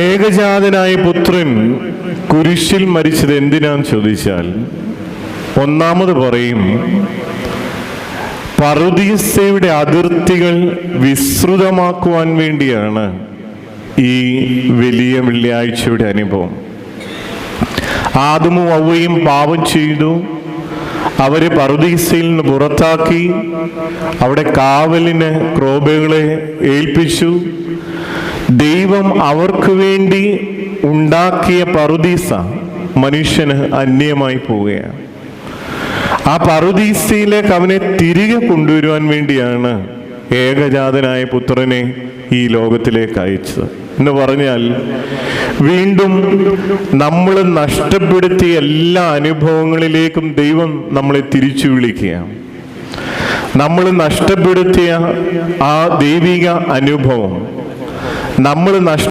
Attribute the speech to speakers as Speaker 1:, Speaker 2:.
Speaker 1: ഏകജാതനായ പുത്രൻ കുരിശിൽ മരിച്ചത് എന്തിനാന്ന് ചോദിച്ചാൽ, ഒന്നാമത് പറയും, പറുദീസയുടെ അതിർത്തികൾ വിസ്തൃതമാക്കുവാൻ വേണ്ടിയാണ് ഈ വലിയ വെള്ളിയാഴ്ചയുടെ അനുഭവം. ആദമും ഹവ്വയും പാപം ചെയ്തു, അവരെ പറുദീസയിൽ നിന്ന് പുറത്താക്കി, അവിടെ കാവലിന് ക്രോബകളെ ഏൽപ്പിച്ചു. ദൈവം അവർക്ക് വേണ്ടി ഉണ്ടാക്കിയ പറുദീസ മനുഷ്യന് അന്യമായി പോവുകയാണ്. ആ പറുദീസയിലേക്ക് അവനെ തിരികെ കൊണ്ടുവരുവാൻ വേണ്ടിയാണ് ഏകജാതനായ പുത്രനെ ഈ ലോകത്തിലേക്ക് അയച്ചത്. എന്ന് പറഞ്ഞാൽ, വീണ്ടും നമ്മൾ നഷ്ടപ്പെടുത്തിയ എല്ലാ അനുഭവങ്ങളിലേക്കും ദൈവം നമ്മളെ തിരിച്ചു വിളിക്കുകയാണ്. നമ്മൾ നഷ്ടപ്പെടുത്തിയ ആ ദൈവിക അനുഭവം, നമ്മൾ